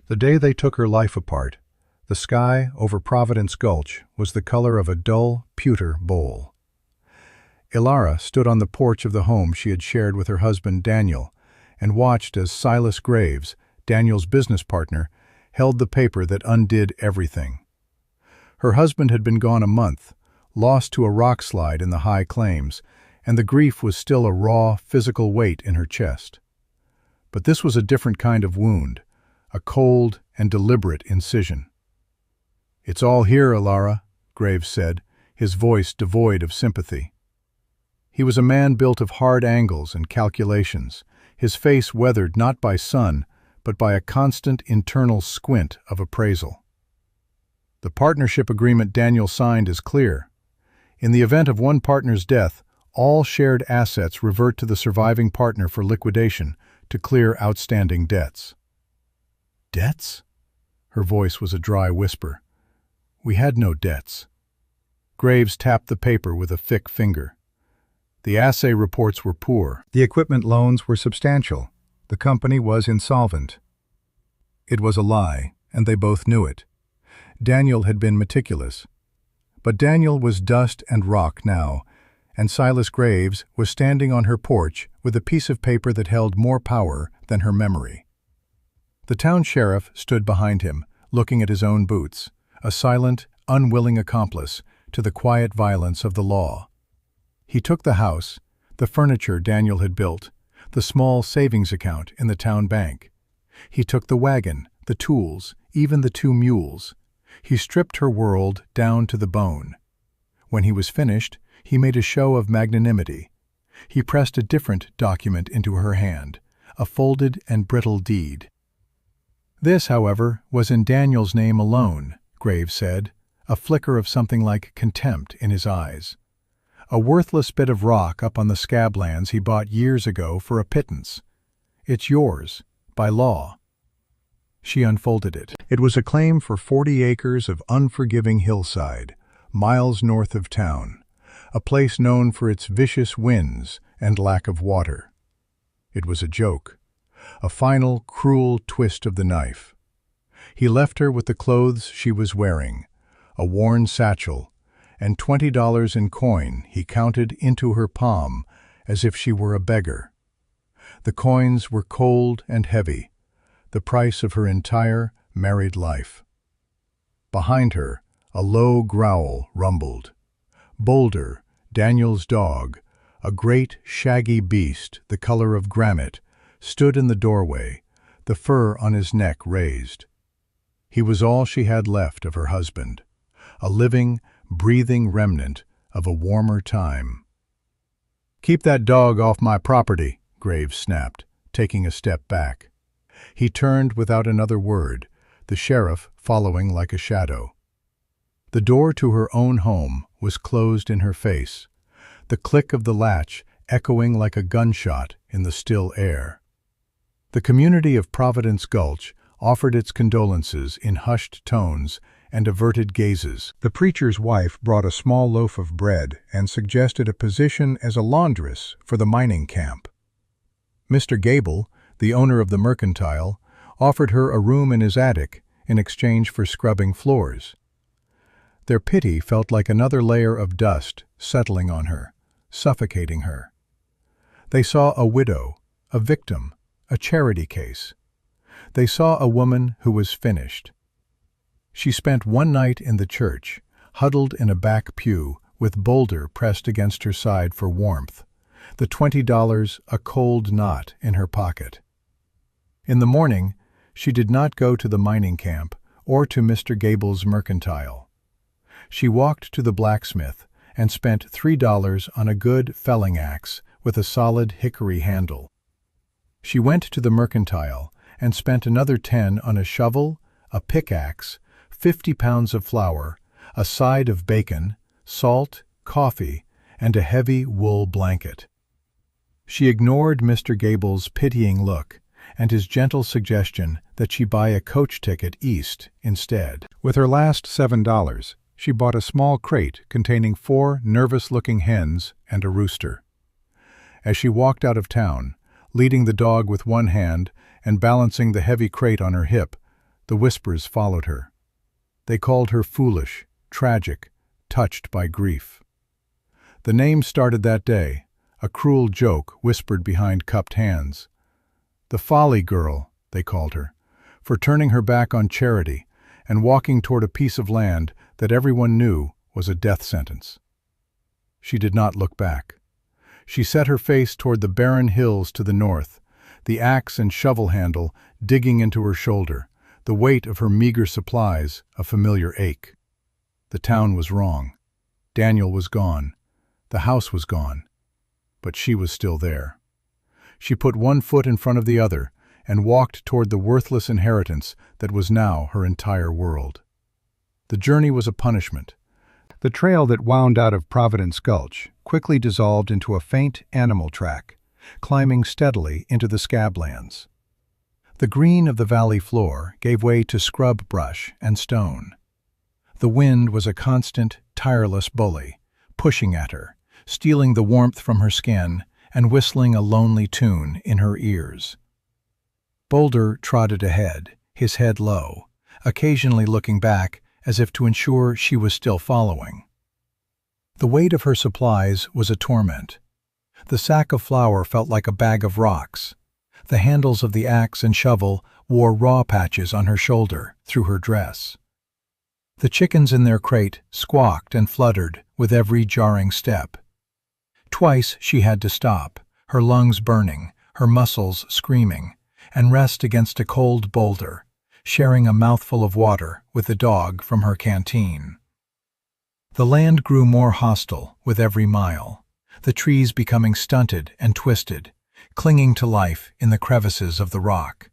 The day they took her life apart, the sky over Providence Gulch was the color of a dull, pewter bowl. Ilara stood on the porch of the home she had shared with her husband Daniel and watched as Silas Graves, Daniel's business partner, held the paper that undid everything. Her husband had been gone a month, lost to a rock slide in the high claims, and the grief was still a raw, physical weight in her chest. But this was a different kind of wound, a cold and deliberate incision. "It's all here, Ilara," Graves said, his voice devoid of sympathy. He was a man built of hard angles and calculations, his face weathered not by sun, but by a constant internal squint of appraisal. "The partnership agreement Daniel signed is clear. In the event of one partner's death, all shared assets revert to the surviving partner for liquidation to clear outstanding debts." "Debts?" Her voice was a dry whisper. "We had no debts." Graves tapped the paper with a thick finger. The assay reports were poor. The equipment loans were substantial. The company was insolvent. It was a lie, and they both knew it. Daniel had been meticulous. But Daniel was dust and rock now, and Silas Graves was standing on her porch with a piece of paper that held more power than her memory. The town sheriff stood behind him, looking at his own boots, a silent, unwilling accomplice to the quiet violence of the law. He took the house, the furniture Daniel had built, the small savings account in the town bank. He took the wagon, the tools, even the 2 mules. He stripped her world down to the bone. When he was finished, he made a show of magnanimity. He pressed a different document into her hand, a folded and brittle deed. "This, however, was in Daniel's name alone," Graves said, a flicker of something like contempt in his eyes. "A worthless bit of rock up on the scablands he bought years ago for a pittance. It's yours, by law." She unfolded it. It was a claim for 40 acres of unforgiving hillside, miles north of town, a place known for its vicious winds and lack of water. It was a joke, a final, cruel twist of the knife. He left her with the clothes she was wearing, a worn satchel, and $20 in coin he counted into her palm as if she were a beggar. The coins were cold and heavy, the price of her entire married life. Behind her, a low growl rumbled. Boulder, Daniel's dog, a great shaggy beast the color of granite, stood in the doorway, the fur on his neck raised. He was all she had left of her husband, a living, breathing remnant of a warmer time. "Keep that dog off my property," Graves snapped, taking a step back. He turned without another word, the sheriff following like a shadow. The door to her own home was closed in her face, the click of the latch echoing like a gunshot in the still air. The community of Providence Gulch offered its condolences in hushed tones and averted gazes. The preacher's wife brought a small loaf of bread and suggested a position as a laundress for the mining camp. Mr. Gable, the owner of the mercantile, offered her a room in his attic in exchange for scrubbing floors. Their pity felt like another layer of dust settling on her, suffocating her. They saw a widow, a victim, a charity case. They saw a woman who was finished. She spent one night in the church, huddled in a back pew with Boulder pressed against her side for warmth, the $20 a cold knot in her pocket. In the morning, she did not go to the mining camp or to Mr. Gable's mercantile. She walked to the blacksmith and spent $3 on a good felling axe with a solid hickory handle. She went to the mercantile and spent another 10 on a shovel, a pickaxe, 50 pounds of flour, a side of bacon, salt, coffee, and a heavy wool blanket. She ignored Mr. Gable's pitying look and his gentle suggestion that she buy a coach ticket east instead. With her last $7, she bought a small crate containing 4 nervous-looking hens and a rooster. As she walked out of town, leading the dog with one hand and balancing the heavy crate on her hip, The whispers followed her. They called her foolish, tragic, touched by grief. The name started that day, a cruel joke whispered behind cupped hands. The folly girl, they called her, for turning her back on charity and walking toward a piece of land that everyone knew was a death sentence. She did not look back. She set her face toward the barren hills to the north, the axe and shovel handle digging into her shoulder, the weight of her meager supplies a familiar ache. The town was wrong. Daniel was gone. The house was gone. But she was still there. She put one foot in front of the other and walked toward the worthless inheritance that was now her entire world. The journey was a punishment. The trail that wound out of Providence Gulch quickly dissolved into a faint animal track, climbing steadily into the scablands. The green of the valley floor gave way to scrub brush and stone. The wind was a constant, tireless bully, pushing at her, stealing the warmth from her skin and whistling a lonely tune in her ears. Boulder trotted ahead, his head low, occasionally looking back as if to ensure she was still following. The weight of her supplies was a torment. The sack of flour felt like a bag of rocks. The handles of the axe and shovel wore raw patches on her shoulder through her dress. The chickens in their crate squawked and fluttered with every jarring step. Twice she had to stop, her lungs burning, her muscles screaming, and rest against a cold boulder, sharing a mouthful of water with the dog from her canteen. The land grew more hostile with every mile, the trees becoming stunted and twisted, clinging to life in the crevices of the rock.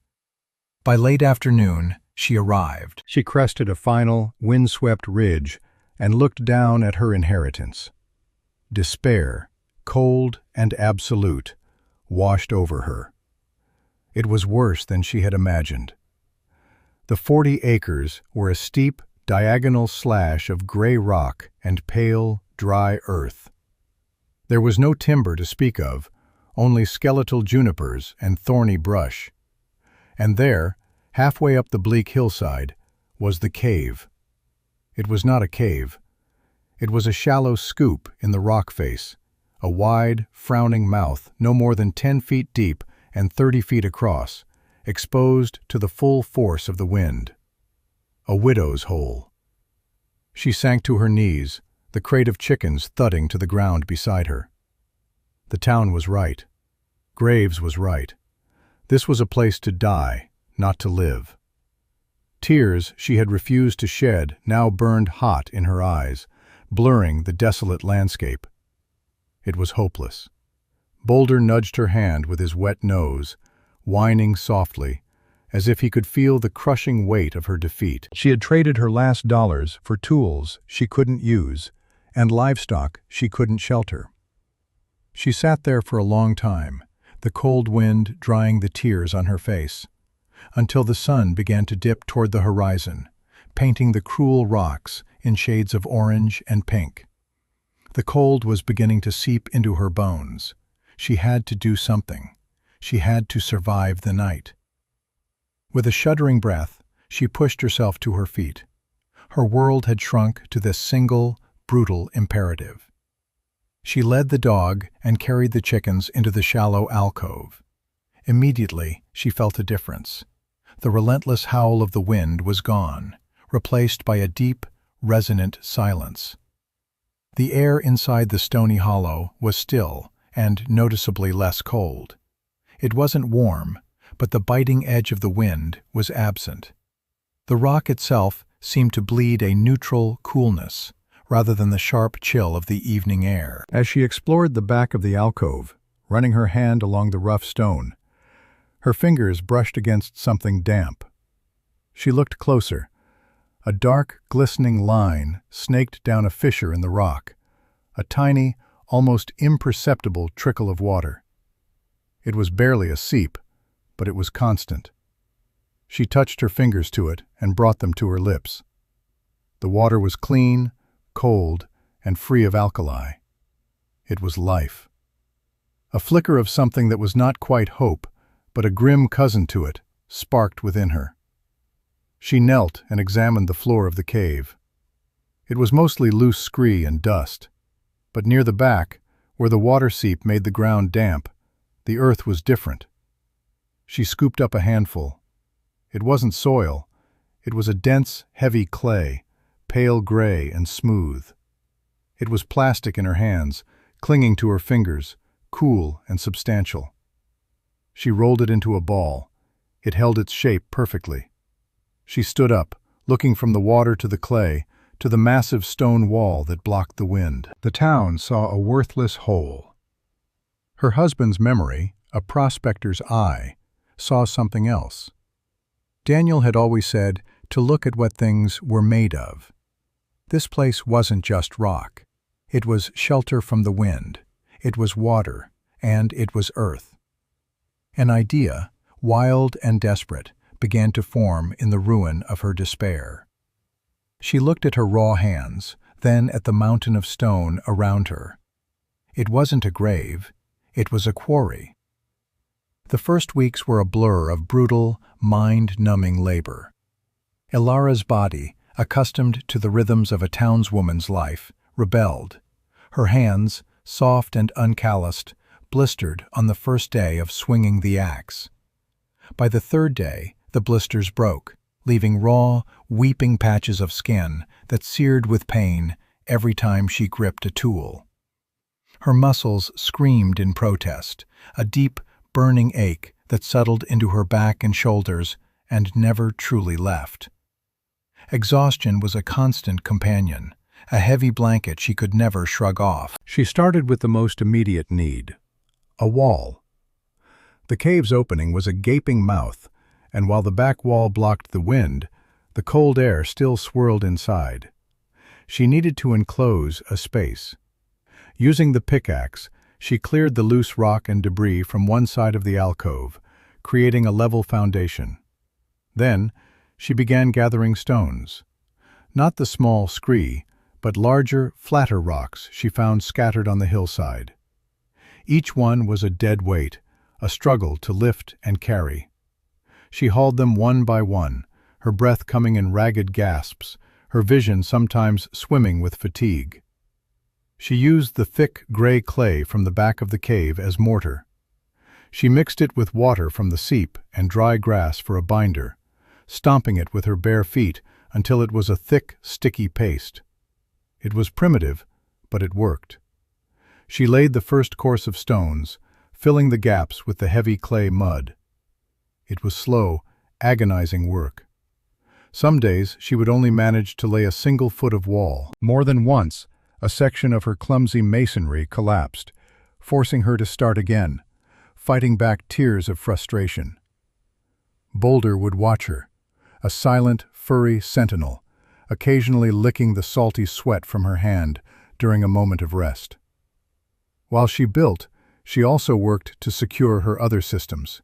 By late afternoon, she arrived. She crested a final, windswept ridge and looked down at her inheritance. Despair, cold and absolute, washed over her. It was worse than she had imagined. The 40 acres were a steep, diagonal slash of gray rock and pale, dry earth. There was no timber to speak of, only skeletal junipers and thorny brush. And there, halfway up the bleak hillside, was the cave. It was not a cave. It was a shallow scoop in the rock face, a wide, frowning mouth no more than 10 feet deep and 30 feet across, exposed to the full force of the wind. A widow's hole. She sank to her knees, the crate of chickens thudding to the ground beside her. The town was right. Graves was right. This was a place to die, not to live. Tears she had refused to shed now burned hot in her eyes, blurring the desolate landscape. It was hopeless. Boulder nudged her hand with his wet nose, whining softly, as if he could feel the crushing weight of her defeat. She had traded her last dollars for tools she couldn't use and livestock she couldn't shelter. She sat there for a long time, the cold wind drying the tears on her face, until the sun began to dip toward the horizon, painting the cruel rocks in shades of orange and pink. The cold was beginning to seep into her bones. She had to do something. She had to survive the night. With a shuddering breath, she pushed herself to her feet. Her world had shrunk to this single, brutal imperative. She led the dog and carried the chickens into the shallow alcove. Immediately, she felt a difference. The relentless howl of the wind was gone, replaced by a deep, resonant silence. The air inside the stony hollow was still and noticeably less cold. It wasn't warm, but the biting edge of the wind was absent. The rock itself seemed to bleed a neutral coolness, rather than the sharp chill of the evening air. As she explored the back of the alcove, running her hand along the rough stone, her fingers brushed against something damp. She looked closer. A dark, glistening line snaked down a fissure in the rock, a tiny, almost imperceptible trickle of water. It was barely a seep, but it was constant. She touched her fingers to it and brought them to her lips. The water was clean, cold, and free of alkali. It was life. A flicker of something that was not quite hope, but a grim cousin to it, sparked within her. She knelt and examined the floor of the cave. It was mostly loose scree and dust, but near the back, where the water seep made the ground damp, the earth was different. She scooped up a handful. It wasn't soil. It was a dense, heavy clay, pale gray and smooth. It was plastic in her hands, clinging to her fingers, cool and substantial. She rolled it into a ball. It held its shape perfectly. She stood up, looking from the water to the clay, to the massive stone wall that blocked the wind. The town saw a worthless hole. Her husband's memory, a prospector's eye, saw something else. Daniel had always said to look at what things were made of. This place wasn't just rock. It was shelter from the wind. It was water, and it was earth. An idea, wild and desperate, began to form in the ruin of her despair. She looked at her raw hands, then at the mountain of stone around her. It wasn't a grave, it was a quarry. The first weeks were a blur of brutal, mind-numbing labor. Ilara's body, accustomed to the rhythms of a townswoman's life, rebelled. Her hands, soft and uncalloused, blistered on the first day of swinging the axe. By the third day, the blisters broke, leaving raw, weeping patches of skin that seared with pain every time she gripped a tool. Her muscles screamed in protest, a deep, burning ache that settled into her back and shoulders and never truly left. Exhaustion was a constant companion, a heavy blanket she could never shrug off. She started with the most immediate need, a wall. The cave's opening was a gaping mouth, and while the back wall blocked the wind, the cold air still swirled inside. She needed to enclose a space. Using the pickaxe, she cleared the loose rock and debris from one side of the alcove, creating a level foundation. Then, she began gathering stones. Not the small scree, but larger, flatter rocks she found scattered on the hillside. Each one was a dead weight, a struggle to lift and carry. She hauled them one by one, her breath coming in ragged gasps, her vision sometimes swimming with fatigue. She used the thick gray clay from the back of the cave as mortar. She mixed it with water from the seep and dry grass for a binder, stomping it with her bare feet until it was a thick, sticky paste. It was primitive, but it worked. She laid the first course of stones, filling the gaps with the heavy clay mud. It was slow, agonizing work. Some days she would only manage to lay a single foot of wall. More than once, a section of her clumsy masonry collapsed, forcing her to start again, fighting back tears of frustration. Boulder would watch her, a silent, furry sentinel, occasionally licking the salty sweat from her hand during a moment of rest. While she built, she also worked to secure her other systems.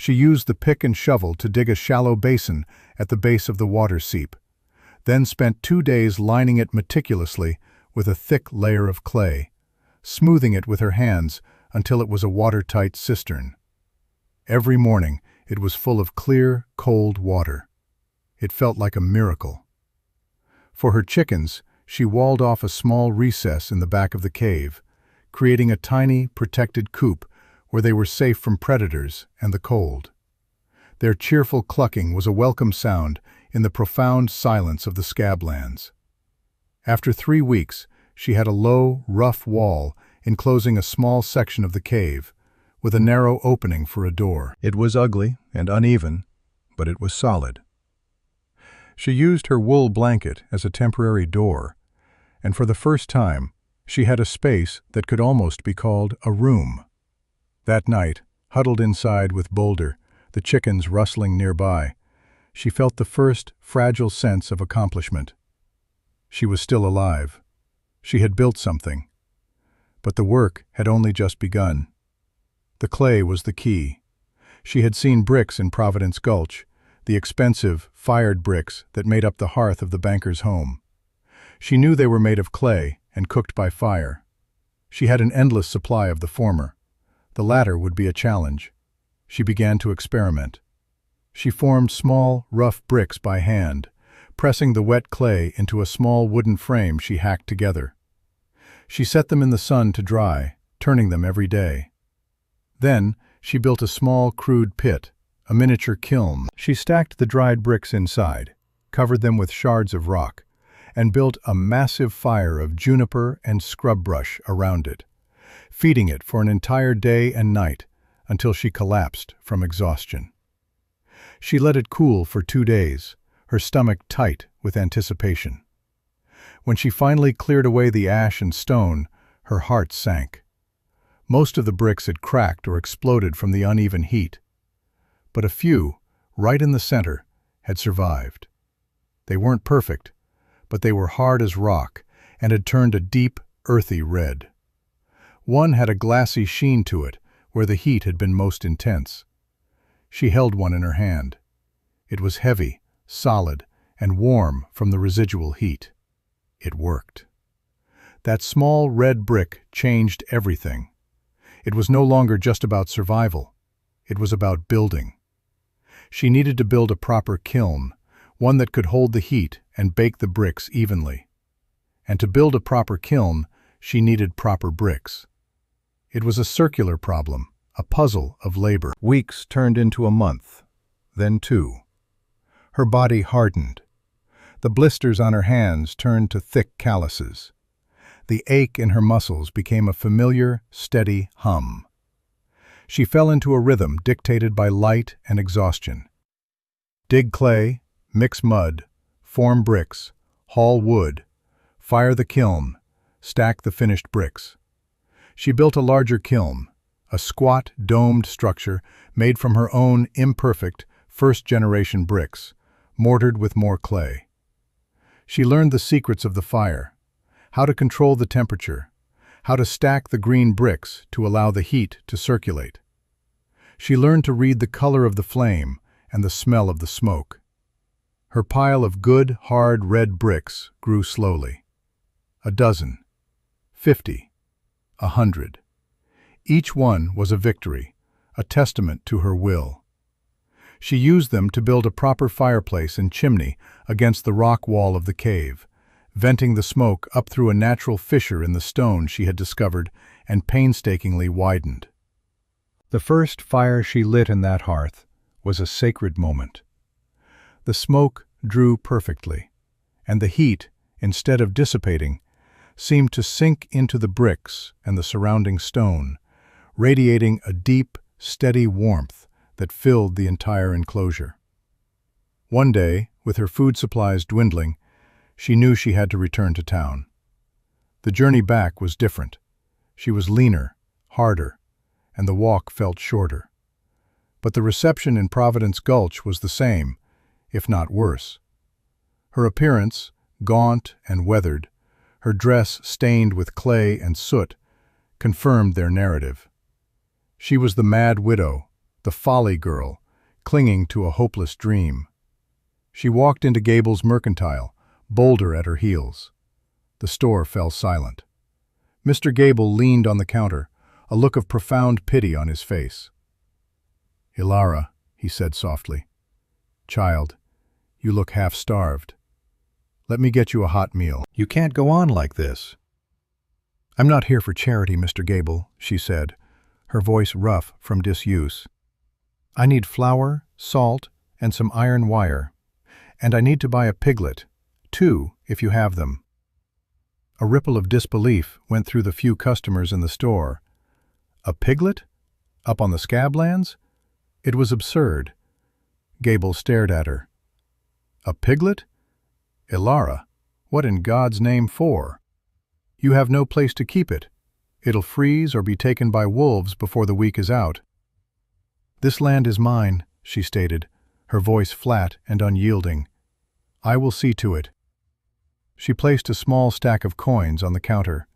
She used the pick and shovel to dig a shallow basin at the base of the water seep, then spent 2 days lining it meticulously with a thick layer of clay, smoothing it with her hands until it was a watertight cistern. Every morning, it was full of clear, cold water. It felt like a miracle. For her chickens, she walled off a small recess in the back of the cave, creating a tiny, protected coop where they were safe from predators and the cold. Their cheerful clucking was a welcome sound in the profound silence of the scablands. After 3 weeks, she had a low, rough wall enclosing a small section of the cave, with a narrow opening for a door. It was ugly and uneven, but it was solid. She used her wool blanket as a temporary door, and for the first time, she had a space that could almost be called a room. That night, huddled inside with Boulder, the chickens rustling nearby, she felt the first fragile sense of accomplishment. She was still alive. She had built something. But the work had only just begun. The clay was the key. She had seen bricks in Providence Gulch, the expensive, fired bricks that made up the hearth of the banker's home. She knew they were made of clay and cooked by fire. She had an endless supply of the former. The latter would be a challenge. She began to experiment. She formed small, rough bricks by hand, pressing the wet clay into a small wooden frame she hacked together. She set them in the sun to dry, turning them every day. Then, she built a small, crude pit, a miniature kiln. She stacked the dried bricks inside, covered them with shards of rock, and built a massive fire of juniper and scrub brush around it, feeding it for an entire day and night until she collapsed from exhaustion. She let it cool for 2 days, her stomach tight with anticipation. When she finally cleared away the ash and stone, her heart sank. Most of the bricks had cracked or exploded from the uneven heat, but a few, right in the center, had survived. They weren't perfect, but they were hard as rock and had turned a deep, earthy red. One had a glassy sheen to it where the heat had been most intense. She held one in her hand. It was heavy, solid, and warm from the residual heat. It worked. That small red brick changed everything. It was no longer just about survival. It was about building. She needed to build a proper kiln, one that could hold the heat and bake the bricks evenly. And to build a proper kiln, she needed proper bricks. It was a circular problem, a puzzle of labor. Weeks turned into a month, then 2. Her body hardened. The blisters on her hands turned to thick calluses. The ache in her muscles became a familiar, steady hum. She fell into a rhythm dictated by light and exhaustion. Dig clay, mix mud, form bricks, haul wood, fire the kiln, stack the finished bricks. She built a larger kiln, a squat, domed structure made from her own imperfect, first-generation bricks, mortared with more clay. She learned the secrets of the fire, how to control the temperature, how to stack the green bricks to allow the heat to circulate. She learned to read the color of the flame and the smell of the smoke. Her pile of good, hard red bricks grew slowly. 12, 50, 100. Each one was a victory, a testament to her will. She used them to build a proper fireplace and chimney against the rock wall of the cave, venting the smoke up through a natural fissure in the stone she had discovered and painstakingly widened. The first fire she lit in that hearth was a sacred moment. The smoke drew perfectly, and the heat, instead of dissipating, seemed to sink into the bricks and the surrounding stone, radiating a deep, steady warmth that filled the entire enclosure. One day, with her food supplies dwindling, she knew she had to return to town. The journey back was different. She was leaner, harder, and the walk felt shorter. But the reception in Providence Gulch was the same, if not worse. Her appearance, gaunt and weathered, her dress stained with clay and soot, confirmed their narrative. She was the mad widow, the folly girl, clinging to a hopeless dream. She walked into Gable's Mercantile, Boulder at her heels. The store fell silent. Mr. Gable leaned on the counter, a look of profound pity on his face. "Ilara," he said softly. "Child, you look half-starved. Let me get you a hot meal. You can't go on like this." "I'm not here for charity, Mr. Gable," she said, her voice rough from disuse. "I need flour, salt, and some iron wire. And I need to buy a piglet, 2, if you have them." A ripple of disbelief went through the few customers in the store. A piglet? Up on the Scablands? It was absurd. Gable stared at her. "A piglet? Ilara, what in God's name for? You have no place to keep it. It'll freeze or be taken by wolves before the week is out." "This land is mine," she stated, her voice flat and unyielding. "I will see to it." She placed a small stack of coins on the counter.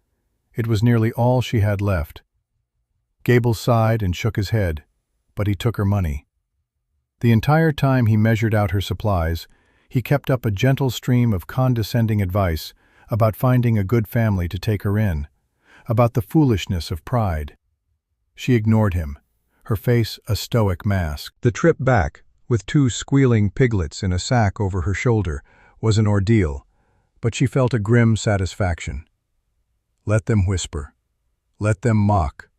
It was nearly all she had left. Gable sighed and shook his head, but he took her money. The entire time he measured out her supplies, he kept up a gentle stream of condescending advice about finding a good family to take her in, about the foolishness of pride. She ignored him, her face a stoic mask. The trip back, with 2 squealing piglets in a sack over her shoulder, was an ordeal, but she felt a grim satisfaction. Let them whisper. Let them mock.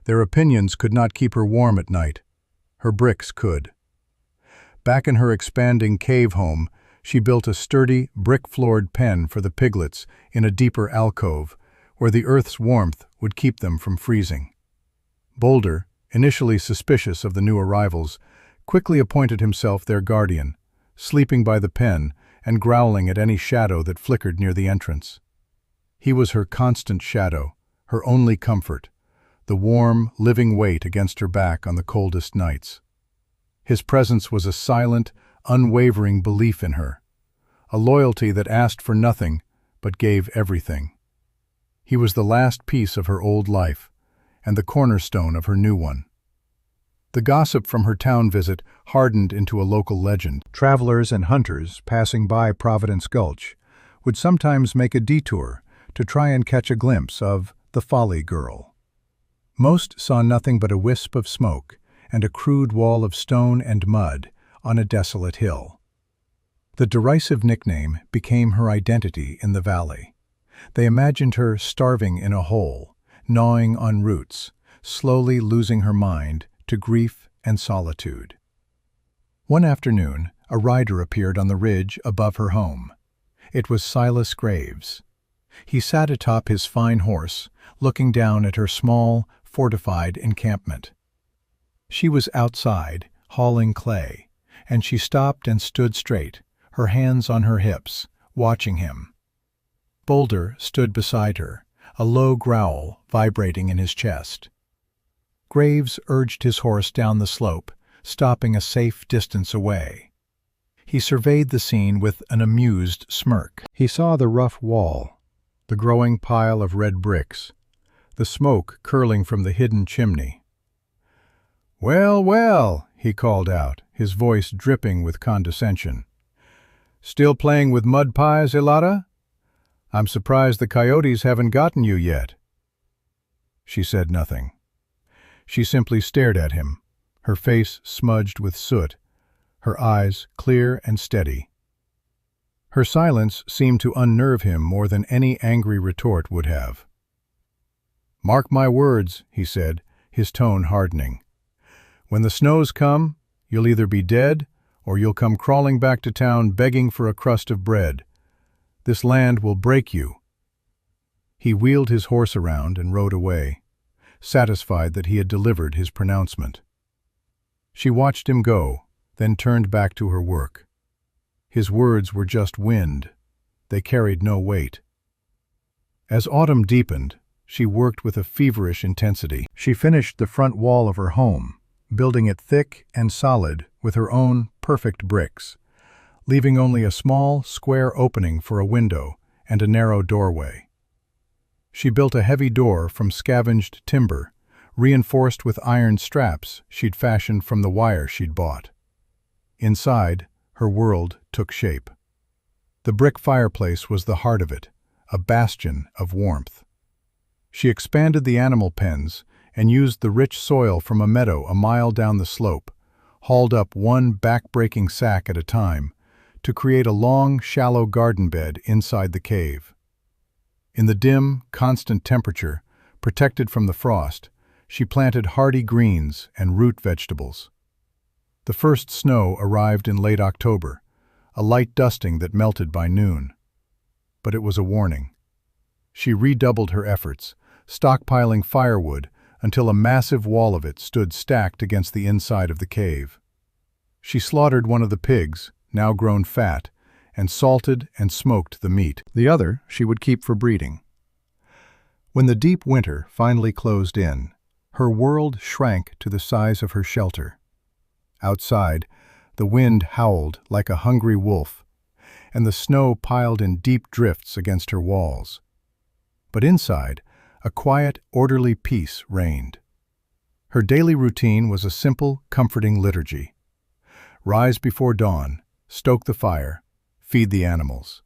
Their opinions could not keep her warm at night. Her bricks could. Back in her expanding cave home, she built a sturdy, brick-floored pen for the piglets in a deeper alcove, where the earth's warmth would keep them from freezing. Boulder, initially suspicious of the new arrivals, quickly appointed himself their guardian, sleeping by the pen and growling at any shadow that flickered near the entrance. He was her constant shadow, her only comfort, the warm, living weight against her back on the coldest nights. His presence was a silent, unwavering belief in her, a loyalty that asked for nothing but gave everything. He was the last piece of her old life and the cornerstone of her new one. The gossip from her town visit hardened into a local legend. Travelers and hunters passing by Providence Gulch would sometimes make a detour to try and catch a glimpse of the Folly Girl. Most saw nothing but a wisp of smoke and a crude wall of stone and mud on a desolate hill. The derisive nickname became her identity in the valley. They imagined her starving in a hole, gnawing on roots, slowly losing her mind to grief and solitude. One afternoon, a rider appeared on the ridge above her home. It was Silas Graves. He sat atop his fine horse, looking down at her small, fortified encampment. She was outside, hauling clay, and she stopped and stood straight, her hands on her hips, watching him. Boulder stood beside her, a low growl vibrating in his chest. Graves urged his horse down the slope, stopping a safe distance away. He surveyed the scene with an amused smirk. He saw the rough wall, the growing pile of red bricks, the smoke curling from the hidden chimney. "Well, well," he called out, his voice dripping with condescension. "Still playing with mud pies, Elada? I'm surprised the coyotes haven't gotten you yet." She said nothing. She simply stared at him, her face smudged with soot, her eyes clear and steady. Her silence seemed to unnerve him more than any angry retort would have. "Mark my words," he said, his tone hardening. "When the snows come, you'll either be dead or you'll come crawling back to town begging for a crust of bread. This land will break you." He wheeled his horse around and rode away, satisfied that he had delivered his pronouncement. She watched him go, then turned back to her work. His words were just wind. They carried no weight. As autumn deepened, she worked with a feverish intensity. She finished the front wall of her home, building it thick and solid with her own perfect bricks, leaving only a small, square opening for a window and a narrow doorway. She built a heavy door from scavenged timber, reinforced with iron straps she'd fashioned from the wire she'd bought. Inside, her world took shape. The brick fireplace was the heart of it, a bastion of warmth. She expanded the animal pens and used the rich soil from a meadow a mile down the slope, hauled up one back-breaking sack at a time, to create a long, shallow garden bed inside the cave. In the dim, constant temperature, protected from the frost, she planted hardy greens and root vegetables. The first snow arrived in late October, a light dusting that melted by noon. But it was a warning. She redoubled her efforts, stockpiling firewood until a massive wall of it stood stacked against the inside of the cave. She slaughtered one of the pigs, now grown fat, and salted and smoked the meat. The other she would keep for breeding. When the deep winter finally closed in, her world shrank to the size of her shelter. Outside, the wind howled like a hungry wolf, and the snow piled in deep drifts against her walls. But inside, a quiet, orderly peace reigned. Her daily routine was a simple, comforting liturgy. Rise before dawn, stoke the fire, feed the animals.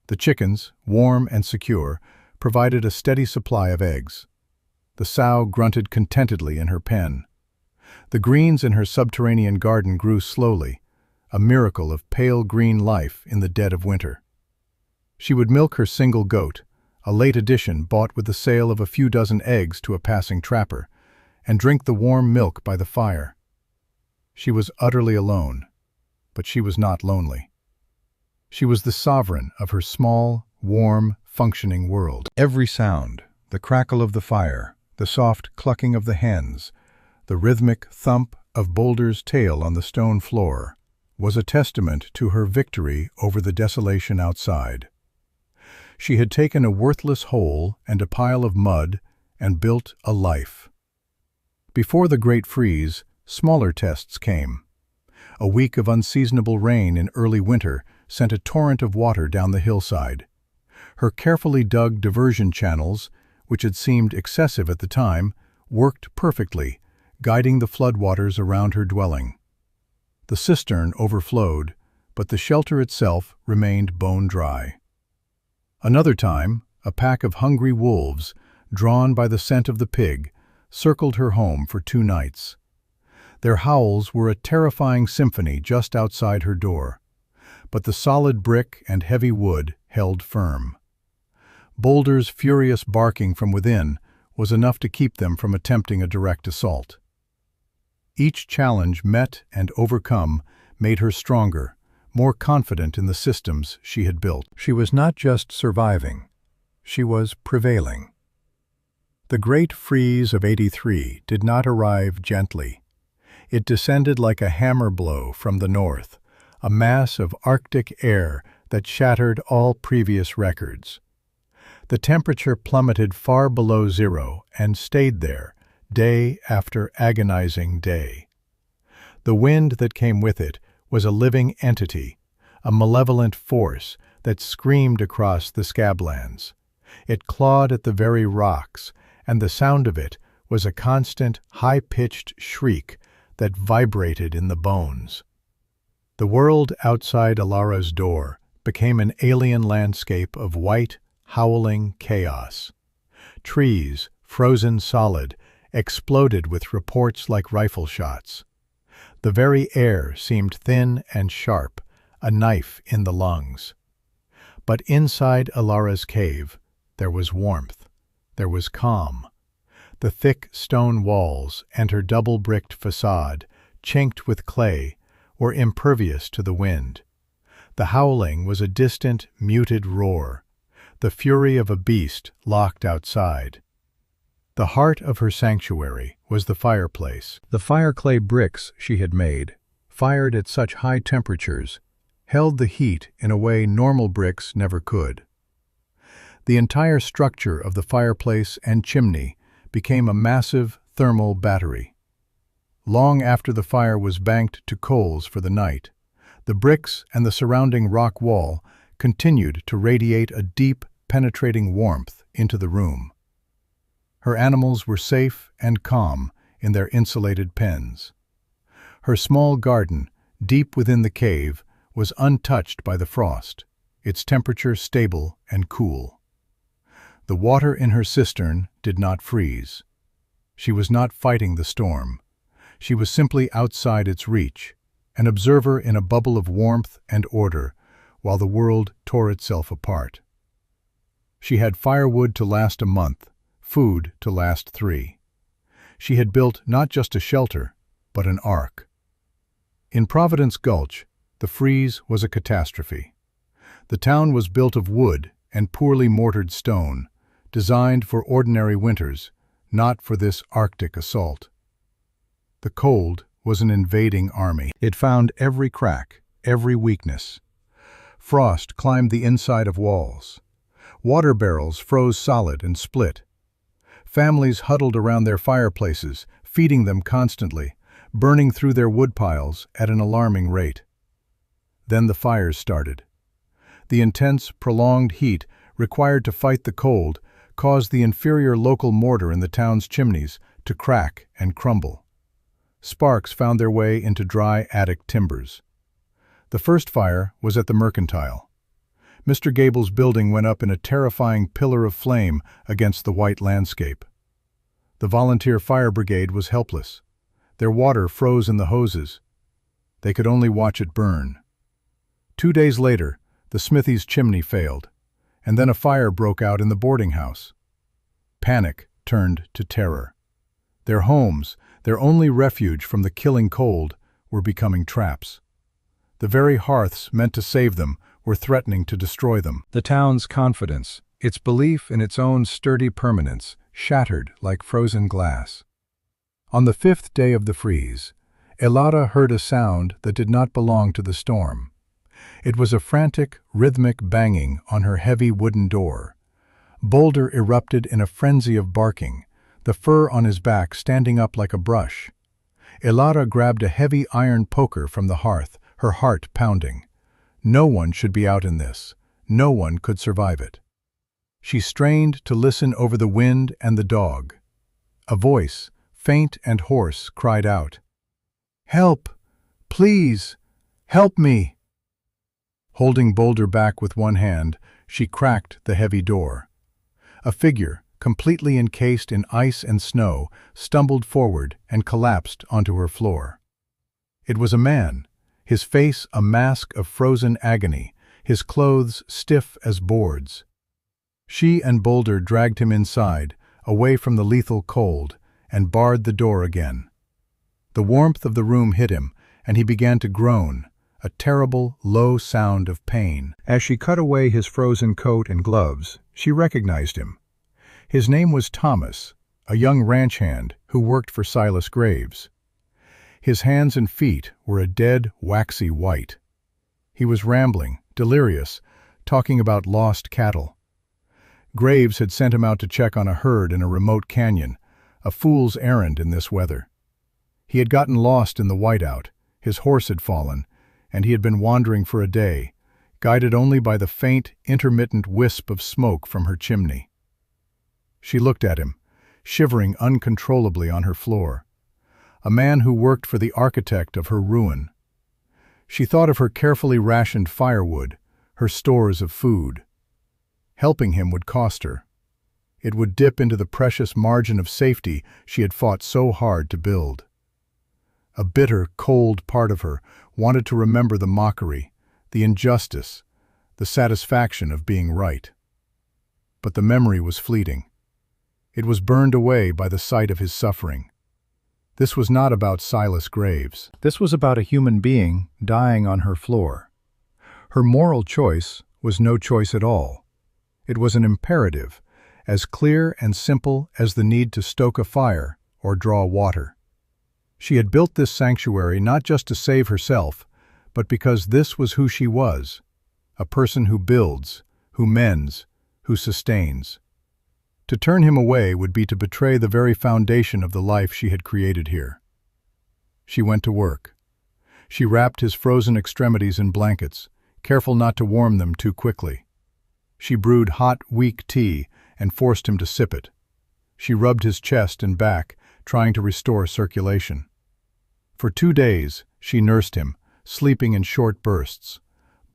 The chickens, warm and secure, provided a steady supply of eggs. The sow grunted contentedly in her pen. The greens in her subterranean garden grew slowly, a miracle of pale green life in the dead of winter. She would milk her single goat, a late addition bought with the sale of a few dozen eggs to a passing trapper, and drink the warm milk by the fire. She was utterly alone, but she was not lonely. She was the sovereign of her small, warm, functioning world. Every sound, the crackle of the fire, the soft clucking of the hens, the rhythmic thump of Boulder's tail on the stone floor, was a testament to her victory over the desolation outside. She had taken a worthless hole and a pile of mud and built a life. Before the Great Freeze, smaller tests came. A week of unseasonable rain in early winter sent a torrent of water down the hillside. Her carefully dug diversion channels, which had seemed excessive at the time, worked perfectly, guiding the floodwaters around her dwelling. The cistern overflowed, but the shelter itself remained bone dry. Another time, a pack of hungry wolves, drawn by the scent of the pig, circled her home for 2 nights. Their howls were a terrifying symphony just outside her door, but the solid brick and heavy wood held firm. Boulder's furious barking from within was enough to keep them from attempting a direct assault. Each challenge met and overcome made her stronger, more confident in the systems she had built. She was not just surviving, she was prevailing. The Great Freeze of '83 did not arrive gently. It descended like a hammer blow from the north, a mass of Arctic air that shattered all previous records. The temperature plummeted far below zero and stayed there, day after agonizing day. The wind that came with it was a living entity, a malevolent force that screamed across the scablands. It clawed at the very rocks, and the sound of it was a constant, high-pitched shriek that vibrated in the bones. The world outside Ilara's door became an alien landscape of white, howling chaos. Trees, frozen solid, exploded with reports like rifle shots. The very air seemed thin and sharp, a knife in the lungs. But inside Ilara's cave, there was warmth. There was calm. The thick stone walls and her double-bricked facade, chinked with clay, were impervious to the wind. The howling was a distant, muted roar, the fury of a beast locked outside. The heart of her sanctuary was the fireplace. The fire-clay bricks she had made, fired at such high temperatures, held the heat in a way normal bricks never could. The entire structure of the fireplace and chimney became a massive thermal battery. Long after the fire was banked to coals for the night, the bricks and the surrounding rock wall continued to radiate a deep, penetrating warmth into the room. Her animals were safe and calm in their insulated pens. Her small garden, deep within the cave, was untouched by the frost, its temperature stable and cool. The water in her cistern did not freeze. She was not fighting the storm. She was simply outside its reach, an observer in a bubble of warmth and order, while the world tore itself apart. She had firewood to last a month, food to last 3. She had built not just a shelter, but an ark. In Providence Gulch, the freeze was a catastrophe. The town was built of wood and poorly mortared stone, designed for ordinary winters, not for this Arctic assault. The cold was an invading army. It found every crack, every weakness. Frost climbed the inside of walls. Water barrels froze solid and split. Families huddled around their fireplaces, feeding them constantly, burning through their wood piles at an alarming rate. Then the fires started. The intense, prolonged heat required to fight the cold caused the inferior local mortar in the town's chimneys to crack and crumble. Sparks found their way into dry attic timbers. The first fire was at the Mercantile. Mr. Gable's building went up in a terrifying pillar of flame against the white landscape. The volunteer fire brigade was helpless. Their water froze in the hoses. They could only watch it burn. 2 days later, the smithy's chimney failed, and then a fire broke out in the boarding house. Panic turned to terror. Their homes, their only refuge from the killing cold, were becoming traps. The very hearths meant to save them were threatening to destroy them. The town's confidence, its belief in its own sturdy permanence, shattered like frozen glass. On the 5th day of the freeze, Elara heard a sound that did not belong to the storm. It was a frantic, rhythmic banging on her heavy wooden door. Boulder erupted in a frenzy of barking, the fur on his back standing up like a brush. Elara grabbed a heavy iron poker from the hearth, her heart pounding. No one should be out in this. No one could survive it. She strained to listen over the wind and the dog. A voice, faint and hoarse, cried out, "Help! Please! Help me!" Holding Boulder back with one hand, she cracked the heavy door. A figure, completely encased in ice and snow, stumbled forward and collapsed onto her floor. It was a man, his face a mask of frozen agony, his clothes stiff as boards. She and Boulder dragged him inside, away from the lethal cold, and barred the door again. The warmth of the room hit him, and he began to groan, a terrible, low sound of pain. As she cut away his frozen coat and gloves, she recognized him. His name was Thomas, a young ranch hand who worked for Silas Graves. His hands and feet were a dead, waxy white. He was rambling, delirious, talking about lost cattle. Graves had sent him out to check on a herd in a remote canyon, a fool's errand in this weather. He had gotten lost in the whiteout, his horse had fallen, and he had been wandering for a day, guided only by the faint, intermittent wisp of smoke from her chimney. She looked at him, shivering uncontrollably on her floor. A man who worked for the architect of her ruin. She thought of her carefully rationed firewood, her stores of food. Helping him would cost her. It would dip into the precious margin of safety she had fought so hard to build. A bitter, cold part of her wanted to remember the mockery, the injustice, the satisfaction of being right. But the memory was fleeting. It was burned away by the sight of his suffering. This was not about Silas Graves. This was about a human being dying on her floor. Her moral choice was no choice at all. It was an imperative, as clear and simple as the need to stoke a fire or draw water. She had built this sanctuary not just to save herself, but because this was who she was, a person who builds, who mends, who sustains. To turn him away would be to betray the very foundation of the life she had created here. She went to work. She wrapped his frozen extremities in blankets, careful not to warm them too quickly. She brewed hot, weak tea and forced him to sip it. She rubbed his chest and back, trying to restore circulation. For 2 days, she nursed him, sleeping in short bursts,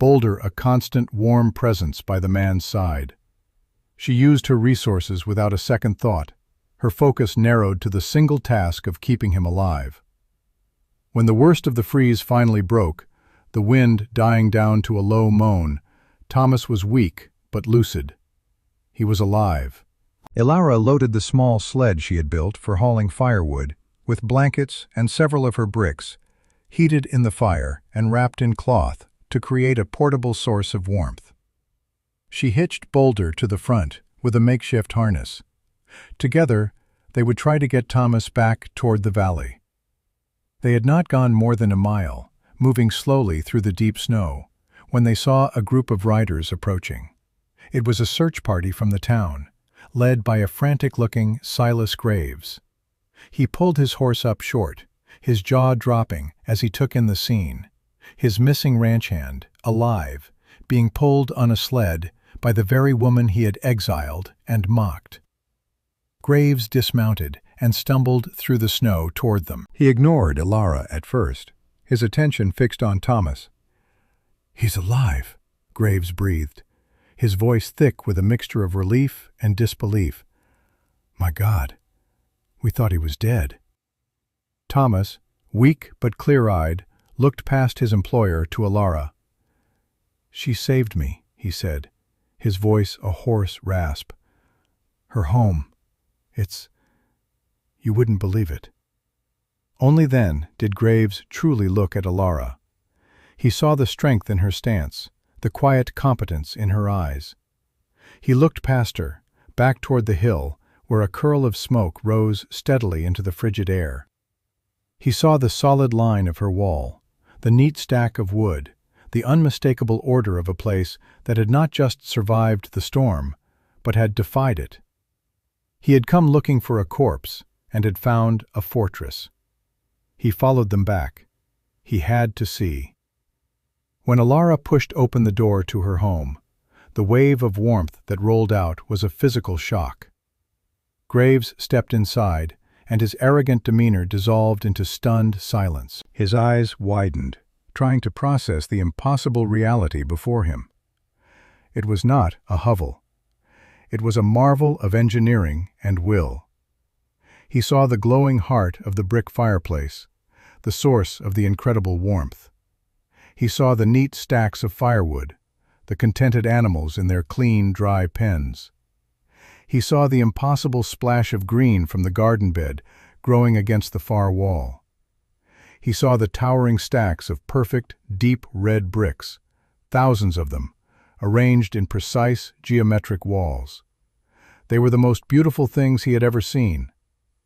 Boulder a constant, warm presence by the man's side. She used her resources without a second thought, her focus narrowed to the single task of keeping him alive. When the worst of the freeze finally broke, the wind dying down to a low moan, Thomas was weak but lucid. He was alive. Elara loaded the small sled she had built for hauling firewood, with blankets and several of her bricks, heated in the fire and wrapped in cloth to create a portable source of warmth. She hitched Boulder to the front with a makeshift harness. Together, they would try to get Thomas back toward the valley. They had not gone more than a mile, moving slowly through the deep snow, when they saw a group of riders approaching. It was a search party from the town, led by a frantic-looking Silas Graves. He pulled his horse up short, his jaw dropping as he took in the scene, his missing ranch hand, alive, being pulled on a sled by the very woman he had exiled and mocked. Graves dismounted and stumbled through the snow toward them. He ignored Elara at first, his attention fixed on Thomas. "He's alive," Graves breathed, his voice thick with a mixture of relief and disbelief. "My God, we thought he was dead." Thomas, weak but clear-eyed, looked past his employer to Ilara. "She saved me," he said, his voice a hoarse rasp. "Her home. You wouldn't believe it." Only then did Graves truly look at Ilara. He saw the strength in her stance, the quiet competence in her eyes. He looked past her, back toward the hill, where a curl of smoke rose steadily into the frigid air. He saw the solid line of her wall, the neat stack of wood, the unmistakable order of a place that had not just survived the storm, but had defied it. He had come looking for a corpse, and had found a fortress. He followed them back. He had to see. When Ilara pushed open the door to her home, the wave of warmth that rolled out was a physical shock. Graves stepped inside, and his arrogant demeanor dissolved into stunned silence. His eyes widened, trying to process the impossible reality before him. It was not a hovel. It was a marvel of engineering and will. He saw the glowing heart of the brick fireplace, the source of the incredible warmth. He saw the neat stacks of firewood, the contented animals in their clean, dry pens. He saw the impossible splash of green from the garden bed growing against the far wall. He saw the towering stacks of perfect, deep red bricks, thousands of them, arranged in precise, geometric walls. They were the most beautiful things he had ever seen.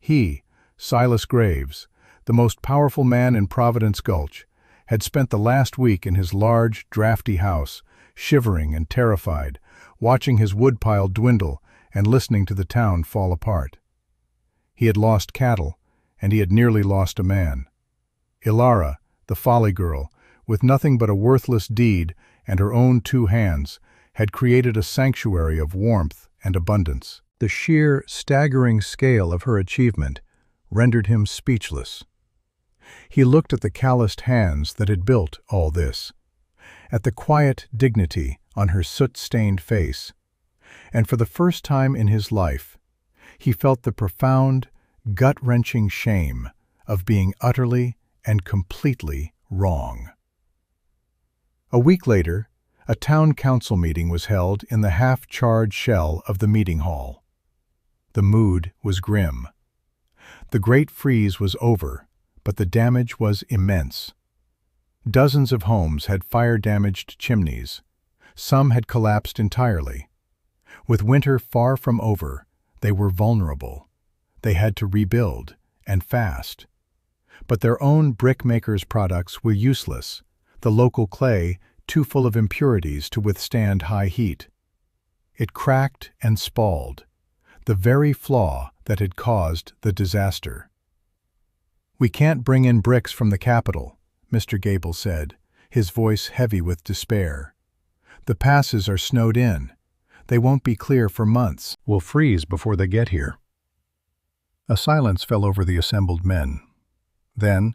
He, Silas Graves, the most powerful man in Providence Gulch, had spent the last week in his large, drafty house, shivering and terrified, watching his woodpile dwindle and listening to the town fall apart. He had lost cattle, and he had nearly lost a man. Ilara, the folly girl, with nothing but a worthless deed and her own 2 hands, had created a sanctuary of warmth and abundance. The sheer, staggering scale of her achievement rendered him speechless. He looked at the calloused hands that had built all this, at the quiet dignity on her soot-stained face, and for the first time in his life, he felt the profound, gut-wrenching shame of being utterly and completely wrong. A week later, a town council meeting was held in the half-charred shell of the meeting hall. The mood was grim. The Great Freeze was over, but the damage was immense. Dozens of homes had fire-damaged chimneys. Some had collapsed entirely. With winter far from over, they were vulnerable. They had to rebuild, and fast. But their own brickmakers' products were useless, the local clay too full of impurities to withstand high heat. It cracked and spalled, the very flaw that had caused the disaster. "We can't bring in bricks from the capital," Mr. Gable said, his voice heavy with despair. "The passes are snowed in. They won't be clear for months. We'll freeze before they get here." A silence fell over the assembled men. Then,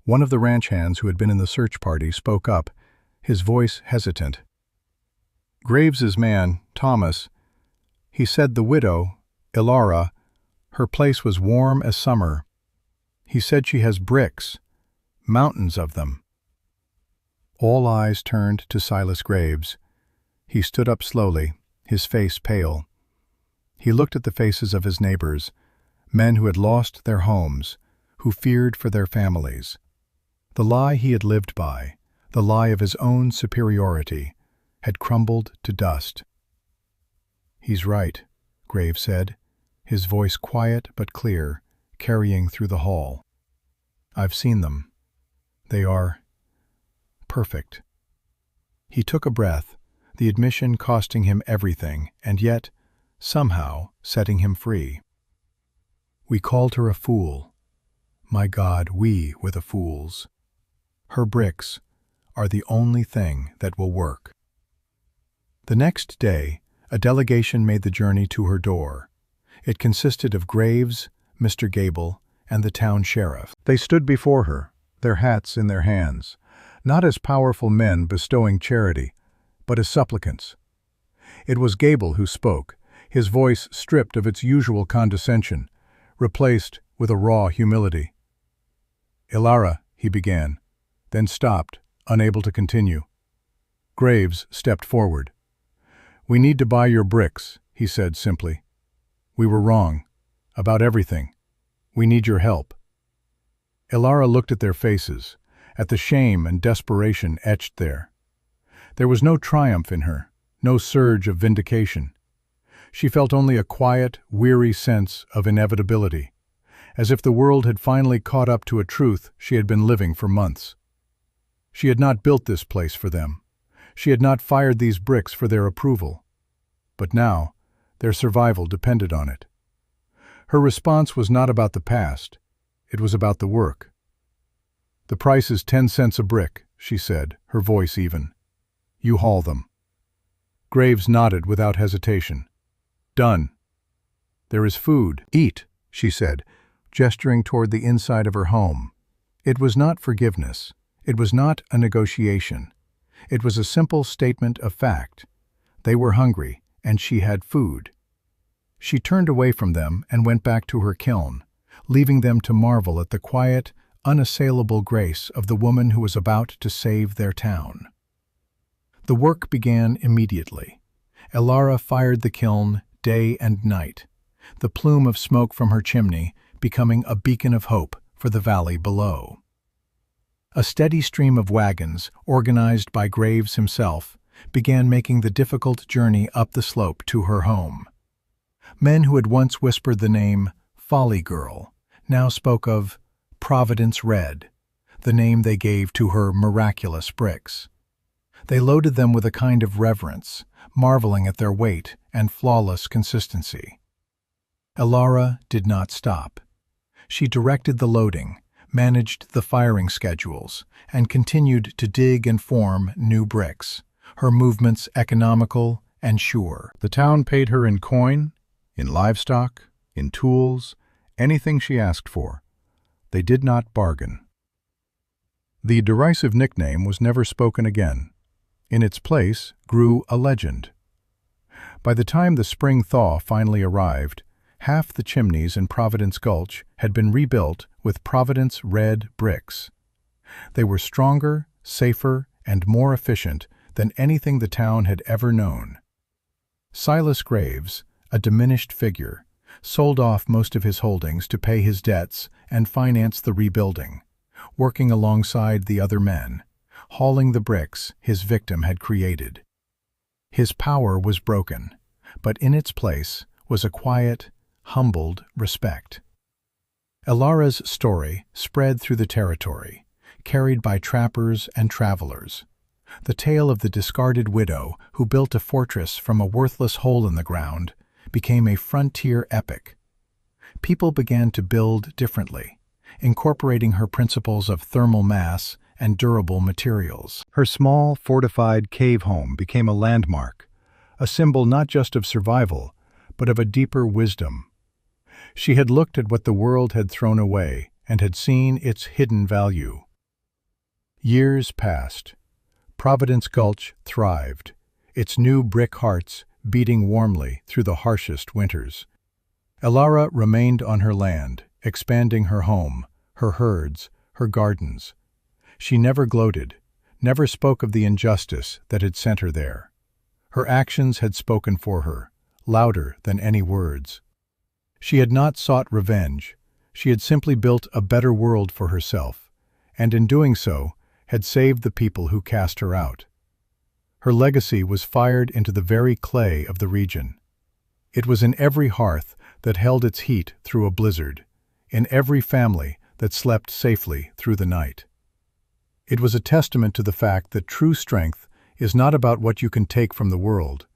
one of the ranch hands who had been in the search party spoke up, his voice hesitant. "Graves's man, Thomas, he said the widow, Ilara, her place was warm as summer. He said she has bricks, mountains of them." All eyes turned to Silas Graves. He stood up slowly, his face pale. He looked at the faces of his neighbors, men who had lost their homes, who feared for their families. The lie he had lived by, the lie of his own superiority, had crumbled to dust. "He's right," Graves said, his voice quiet but clear, carrying through the hall. "I've seen them. They are perfect." He took a breath, the admission costing him everything, and yet, somehow, setting him free. "We called her a fool. My God, we were the fools. Her bricks are the only thing that will work." The next day, a delegation made the journey to her door. It consisted of Graves, Mr. Gable, and the town sheriff. They stood before her, their hats in their hands, not as powerful men bestowing charity, but as supplicants. It was Gable who spoke, his voice stripped of its usual condescension, replaced with a raw humility. "Ilara," he began, then stopped, unable to continue. Graves stepped forward. "We need to buy your bricks," he said simply. "We were wrong. About everything. We need your help." Ilara looked at their faces, at the shame and desperation etched there. There was no triumph in her, no surge of vindication. She felt only a quiet, weary sense of inevitability, as if the world had finally caught up to a truth she had been living for months. She had not built this place for them. She had not fired these bricks for their approval. But now, their survival depended on it. Her response was not about the past. It was about the work. "The price is 10 cents a brick," she said, her voice even. "You haul them." Graves nodded without hesitation. "Done." "There is food. Eat," she said, gesturing toward the inside of her home. It was not forgiveness. It was not a negotiation. It was a simple statement of fact. They were hungry, and she had food. She turned away from them and went back to her kiln, leaving them to marvel at the quiet, unassailable grace of the woman who was about to save their town. The work began immediately. Ilara fired the kiln day and night, the plume of smoke from her chimney becoming a beacon of hope for the valley below. A steady stream of wagons, organized by Graves himself, began making the difficult journey up the slope to her home. Men who had once whispered the name Folly Girl now spoke of Providence Red, the name they gave to her miraculous bricks. They loaded them with a kind of reverence, marveling at their weight and flawless consistency. Ilara did not stop. She directed the loading, managed the firing schedules, and continued to dig and form new bricks, her movements economical and sure. The town paid her in coin, in livestock, in tools, anything she asked for. They did not bargain. The derisive nickname was never spoken again. In its place grew a legend. By the time the spring thaw finally arrived, half the chimneys in Providence Gulch had been rebuilt with Providence Red bricks. They were stronger, safer, and more efficient than anything the town had ever known. Silas Graves, a diminished figure, sold off most of his holdings to pay his debts and finance the rebuilding, working alongside the other men, hauling the bricks his victim had created. His power was broken, but in its place was a quiet, humbled respect. Ilara's story spread through the territory, carried by trappers and travelers. The tale of the discarded widow who built a fortress from a worthless hole in the ground became a frontier epic. People began to build differently, incorporating her principles of thermal mass and durable materials. Her small, fortified cave home became a landmark, a symbol not just of survival, but of a deeper wisdom. She had looked at what the world had thrown away and had seen its hidden value. Years passed. Providence Gulch thrived, its new brick hearts beating warmly through the harshest winters. Ilara remained on her land, expanding her home, her herds, her gardens. She never gloated, never spoke of the injustice that had sent her there. Her actions had spoken for her, louder than any words. She had not sought revenge. She had simply built a better world for herself, and in doing so, had saved the people who cast her out. Her legacy was fired into the very clay of the region. It was in every hearth that held its heat through a blizzard, in every family that slept safely through the night. It was a testament to the fact that true strength is not about what you can take from the world,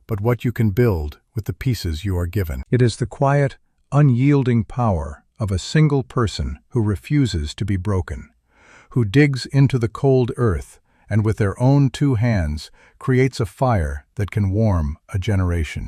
but what you can build with the pieces you are given. It is the quiet, unyielding power of a single person who refuses to be broken, who digs into the cold earth and with their own two hands creates a fire that can warm a generation.